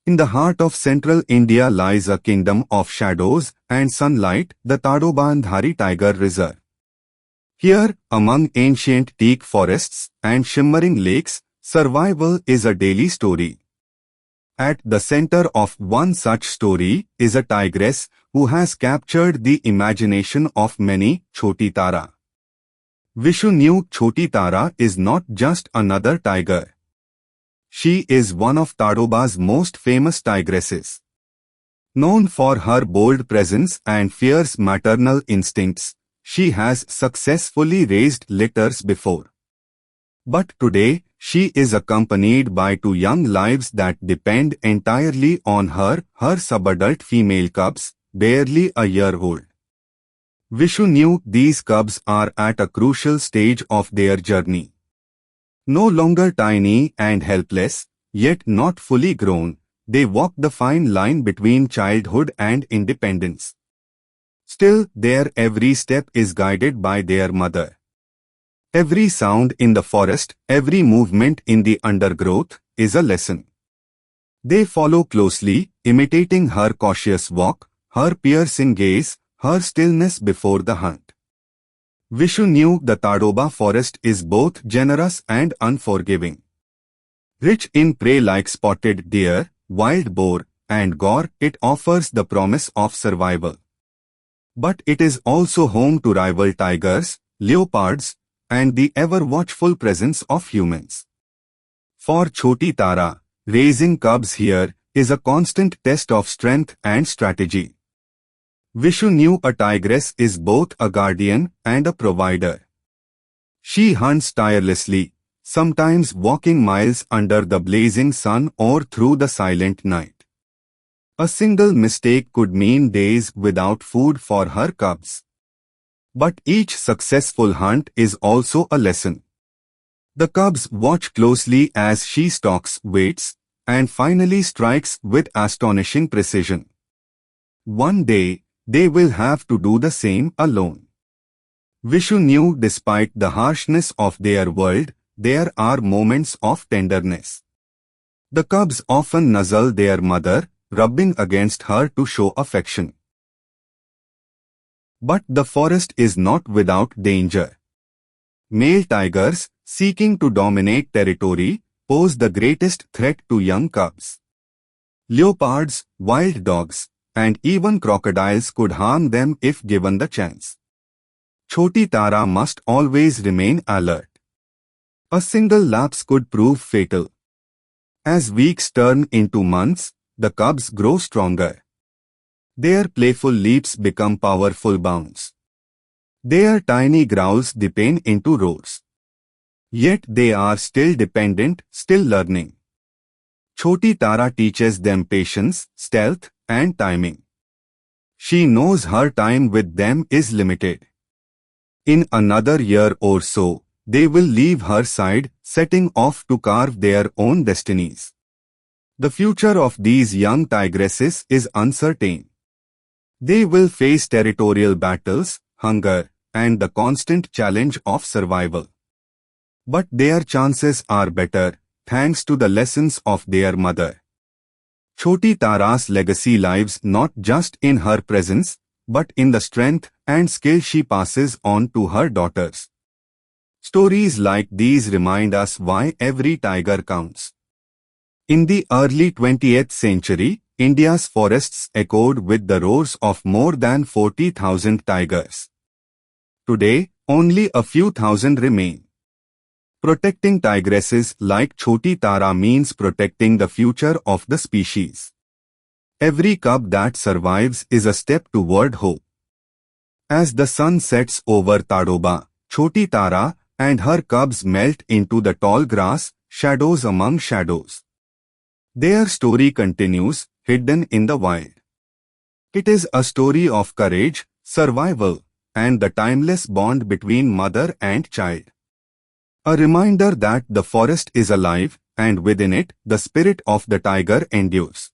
In the heart of central India lies a kingdom of shadows and sunlight, the Tadobandhari Tiger Reserve. Here, among ancient teak forests and shimmering lakes, survival is a daily story. At the center of one such story is a tigress who has captured the imagination of many, Choti Tara. Vishu knew Choti Tara is not just another tiger. She is one of Tadoba's most famous tigresses. Known for her bold presence and fierce maternal instincts, she has successfully raised litters before. But today, she is accompanied by two young lives that depend entirely on her subadult female cubs, barely a year old. Vishu knew these cubs are at a crucial stage of their journey. No longer tiny and helpless, yet not fully grown, they walk the fine line between childhood and independence. Still, their every step is guided by their mother. Every sound in the forest, every movement in the undergrowth, is a lesson. They follow closely, imitating her cautious walk, her piercing gaze, her stillness before the hunt. Vishu knew the Tadoba forest is both generous and unforgiving. Rich in prey like spotted deer, wild boar, and gore, it offers the promise of survival. But it is also home to rival tigers, leopards, and the ever-watchful presence of humans. For Choti Tara, raising cubs here is a constant test of strength and strategy. Vishu knew a tigress is both a guardian and a provider. She hunts tirelessly, sometimes walking miles under the blazing sun or through the silent night. A single mistake could mean days without food for her cubs. But each successful hunt is also a lesson. The cubs watch closely as she stalks, waits, and finally strikes with astonishing precision. One day, they will have to do the same alone. Vishu knew despite the harshness of their world, there are moments of tenderness. The cubs often nuzzle their mother, rubbing against her to show affection. But the forest is not without danger. Male tigers, seeking to dominate territory, pose the greatest threat to young cubs. Leopards, wild dogs, and even crocodiles could harm them if given the chance. Choti Tara must always remain alert. A single lapse could prove fatal. As weeks turn into months, the cubs grow stronger. Their playful leaps become powerful bounds. Their tiny growls deepen into roars. Yet they are still dependent, still learning. Choti Tara teaches them patience, stealth, and timing. She knows her time with them is limited. In another year or so, they will leave her side, setting off to carve their own destinies. The future of these young tigresses is uncertain. They will face territorial battles, hunger, and the constant challenge of survival. But their chances are better, thanks to the lessons of their mother. Choti Tara's legacy lives not just in her presence, but in the strength and skill she passes on to her daughters. Stories like these remind us why every tiger counts. In the early 20th century, India's forests echoed with the roars of more than 40,000 tigers. Today, only a few thousand remain. Protecting tigresses like Choti Tara means protecting the future of the species. Every cub that survives is a step toward hope. As the sun sets over Tadoba, Choti Tara and her cubs melt into the tall grass, shadows among shadows. Their story continues, hidden in the wild. It is a story of courage, survival, and the timeless bond between mother and child. A reminder that the forest is alive, and within it, the spirit of the tiger endures.